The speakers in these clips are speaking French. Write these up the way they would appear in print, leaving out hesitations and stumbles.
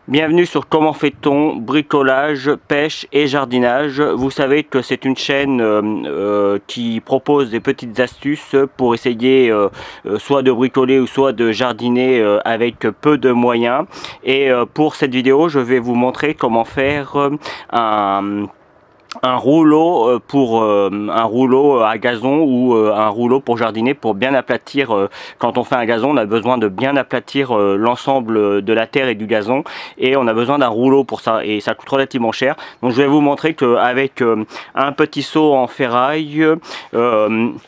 Bienvenue sur Comment fait-on bricolage, pêche et jardinage. Vous savez que c'est une chaîne qui propose des petites astuces pour essayer soit de bricoler ou soit de jardiner avec peu de moyens. Et pour cette vidéo, je vais vous montrer comment faire un rouleau un rouleau à gazon ou un rouleau pour jardiner, pour bien aplatir. Quand on fait un gazon, on a besoin de bien aplatir l'ensemble de la terre et du gazon, et on a besoin d'un rouleau pour ça, et ça coûte relativement cher. Donc je vais vous montrer qu'avec un petit seau en ferraille, une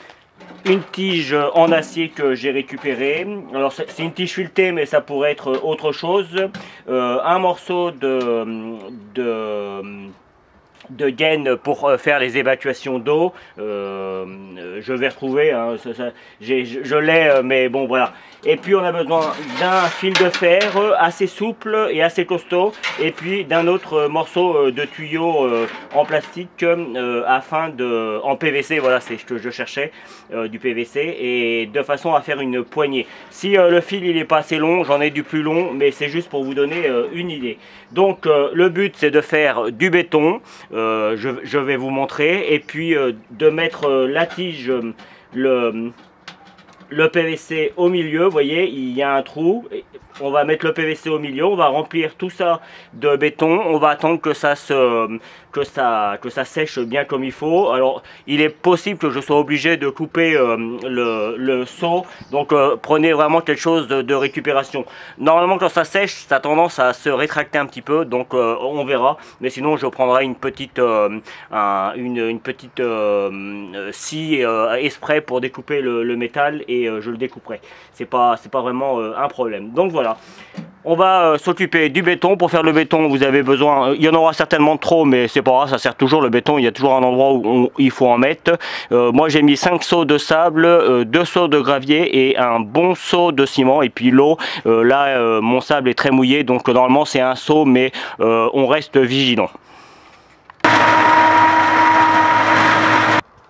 tige en acier que j'ai récupéré, alors c'est une tige filetée mais ça pourrait être autre chose, un morceau de gaine pour faire les évacuations d'eau. Je vais retrouver, hein, je l'ai, mais bon voilà. Et puis on a besoin d'un fil de fer assez souple et assez costaud, et puis d'un autre morceau de tuyau en plastique en PVC, voilà, c'est ce que je cherchais, du PVC, et de façon à faire une poignée. Si le fil il est pas assez long, j'en ai du plus long, mais c'est juste pour vous donner une idée. Donc le but c'est de faire du béton, je vais vous montrer, et puis de mettre la tige, le PVC au milieu. Vous voyez, il y a un trou, on va mettre le PVC au milieu, on va remplir tout ça de béton, on va attendre que ça sèche bien comme il faut. Alors il est possible que je sois obligé de couper le seau, donc prenez vraiment quelque chose de récupération. Normalement quand ça sèche, ça a tendance à se rétracter un petit peu, donc on verra, mais sinon je prendrai une petite scie exprès pour découper le métal, et je le découperai. C'est pas vraiment un problème. Donc voilà, on va s'occuper du béton. Pour faire le béton, vous avez besoin, il y en aura certainement trop, mais c'est pas grave, ça sert toujours le béton, il y a toujours un endroit où il faut en mettre. Moi j'ai mis 5 seaux de sable, 2 seaux de gravier et un bon seau de ciment, et puis l'eau, là mon sable est très mouillé, donc normalement c'est un seau, mais on reste vigilant.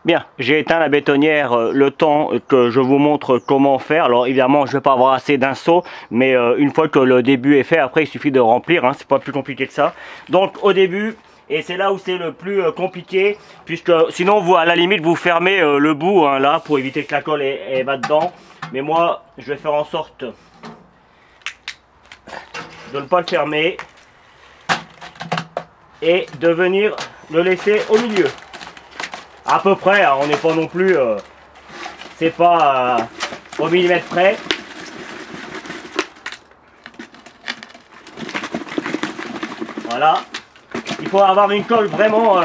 Bien, j'ai éteint la bétonnière le temps que je vous montre comment faire. Alors évidemment, je ne vais pas avoir assez d'un seau, mais une fois que le début est fait, après il suffit de remplir, hein, c'est pas plus compliqué que ça. Donc au début, et c'est là où c'est le plus compliqué, puisque sinon vous, à la limite, vous fermez le bout, hein, là, pour éviter que la colle va dedans. Mais moi, je vais faire en sorte de ne pas le fermer et de venir le laisser au milieu. À peu près, hein, on n'est pas non plus, c'est pas au millimètre près. Voilà. Il faut avoir une colle vraiment,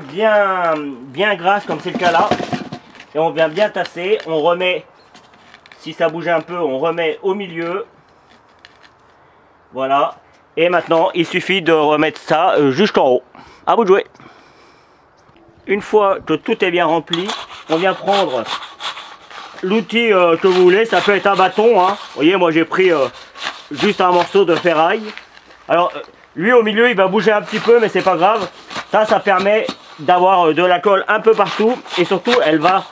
bien grasse, comme c'est le cas là. Et on vient bien tasser. On remet, si ça bouge un peu, on remet au milieu. Voilà. Et maintenant, il suffit de remettre ça jusqu'en haut. À vous de jouer. Une fois que tout est bien rempli, on vient prendre l'outil que vous voulez. Ça peut être un bâton, hein. Vous voyez, moi j'ai pris juste un morceau de ferraille. Alors lui au milieu il va bouger un petit peu, mais c'est pas grave. Ça permet d'avoir de la colle un peu partout, et surtout elle va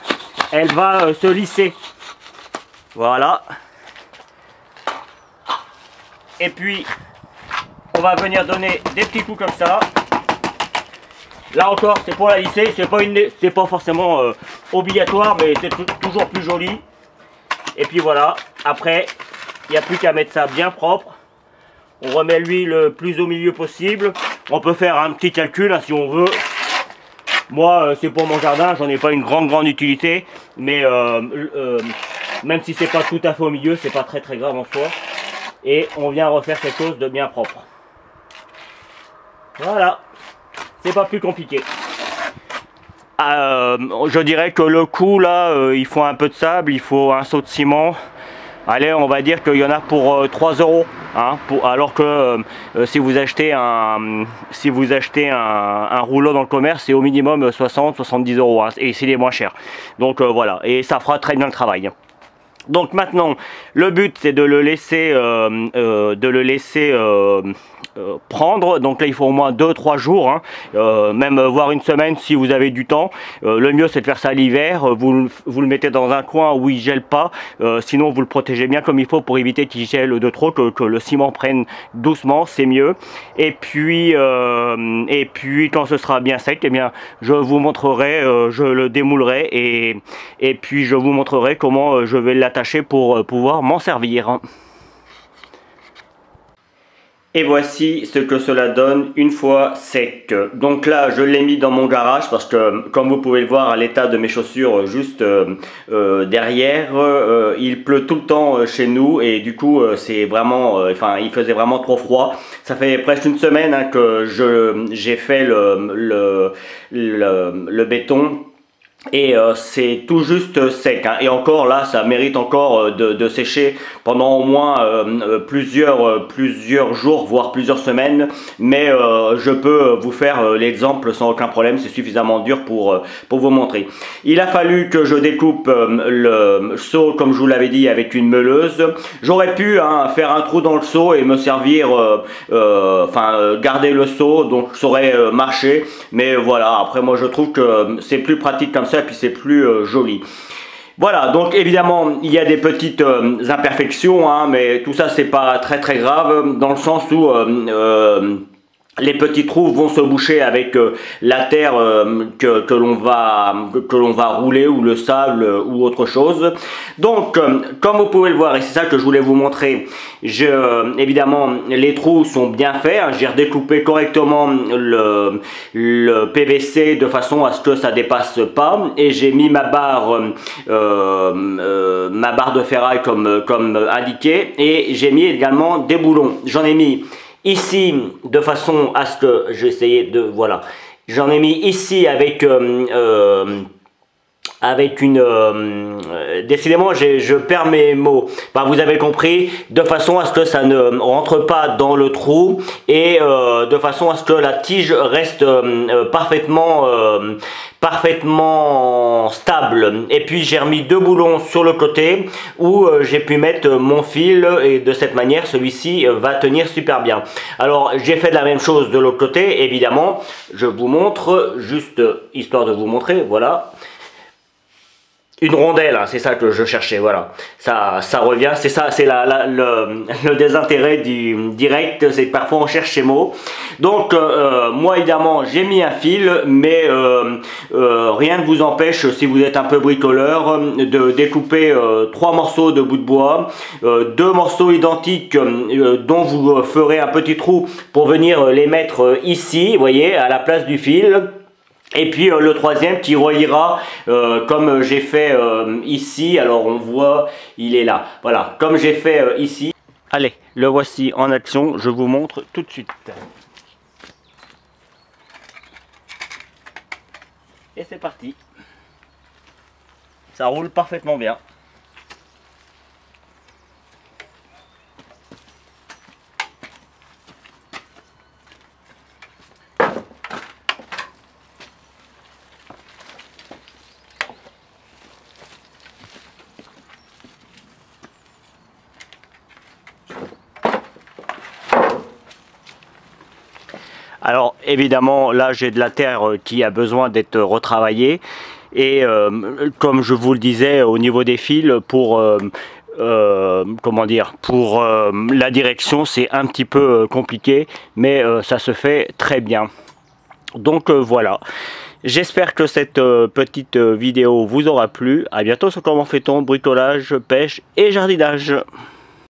se lisser. Voilà. Et puis on va venir donner des petits coups comme ça. Là encore, c'est pour la lisser, c'est pas forcément obligatoire, mais c'est toujours plus joli. Et puis voilà, après, il n'y a plus qu'à mettre ça bien propre. On remet l'huile le plus au milieu possible. On peut faire un petit calcul, hein, si on veut. Moi, c'est pour mon jardin, j'en ai pas une grande utilité, mais même si c'est pas tout à fait au milieu, c'est pas très grave en soi. Et on vient refaire quelque chose de bien propre. Voilà. C'est pas plus compliqué. Je dirais que le coup là, il faut un peu de sable, il faut un seau de ciment. Allez, on va dire qu'il y en a pour 3 €, hein, alors que si vous achetez un rouleau dans le commerce, c'est au minimum 60-70 €, hein, et c'est les moins chers. Donc voilà, et ça fera très bien le travail. Donc maintenant, le but c'est de le laisser prendre. Donc là il faut au moins 2-3 jours, hein, même voire une semaine si vous avez du temps. Le mieux c'est de faire ça l'hiver. Vous le mettez dans un coin où il gèle pas, sinon vous le protégez bien comme il faut pour éviter qu'il gèle de trop, que le ciment prenne doucement, c'est mieux. Et puis quand ce sera bien sec, eh bien je vous montrerai, je le démoulerai et puis je vous montrerai comment je vais l'attacher pour pouvoir m'en servir. Et voici ce que cela donne une fois sec. Donc là, je l'ai mis dans mon garage parce que, comme vous pouvez le voir à l'état de mes chaussures juste derrière, il pleut tout le temps chez nous et du coup, c'est vraiment, il faisait vraiment trop froid. Ça fait presque une semaine hein, que j'ai fait le béton. Et c'est tout juste sec hein. Et encore là ça mérite encore de sécher pendant au moins plusieurs jours voire plusieurs semaines, mais je peux vous faire l'exemple sans aucun problème, c'est suffisamment dur pour vous montrer. Il a fallu que je découpe le seau comme je vous l'avais dit avec une meuleuse. J'aurais pu hein, faire un trou dans le seau et me servir garder le seau, donc ça aurait marché, mais voilà, après moi je trouve que c'est plus pratique comme ça et puis c'est plus joli. Voilà, donc évidemment il y a des petites imperfections hein, mais tout ça c'est pas très grave dans le sens où les petits trous vont se boucher avec la terre que l'on va rouler ou le sable ou autre chose. Donc comme vous pouvez le voir, et c'est ça que je voulais vous montrer, évidemment les trous sont bien faits, hein, j'ai redécoupé correctement le PVC de façon à ce que ça dépasse pas et j'ai mis ma barre de ferraille comme indiqué, et j'ai mis également des boulons. J'en ai mis ici de façon à ce que j'essayais de voilà, j'en ai mis ici avec décidément je perds mes mots, vous avez compris, de façon à ce que ça ne rentre pas dans le trou et de façon à ce que la tige reste parfaitement stable. Et puis j'ai remis deux boulons sur le côté où j'ai pu mettre mon fil et de cette manière celui-ci va tenir super bien. Alors j'ai fait la même chose de l'autre côté, évidemment je vous montre juste histoire de vous montrer, voilà. Une rondelle, hein, c'est ça que je cherchais, voilà. Ça revient, c'est ça, c'est le désintérêt du direct, c'est que parfois on cherche ces mots. Donc, moi évidemment, j'ai mis un fil, mais rien ne vous empêche, si vous êtes un peu bricoleur, de découper 3 morceaux de bout de bois, 2 morceaux identiques dont vous ferez un petit trou pour venir les mettre ici, vous voyez, à la place du fil. Et puis le troisième qui reliera comme j'ai fait ici, alors on voit, il est là, voilà, comme j'ai fait ici. Allez, le voici en action, je vous montre tout de suite. Et c'est parti. Ça roule parfaitement bien. Alors évidemment là j'ai de la terre qui a besoin d'être retravaillée et comme je vous le disais au niveau des fils pour comment dire, pour la direction c'est un petit peu compliqué, mais ça se fait très bien. Donc voilà, j'espère que cette petite vidéo vous aura plu. À bientôt sur Comment fait-on, bricolage, pêche et jardinage.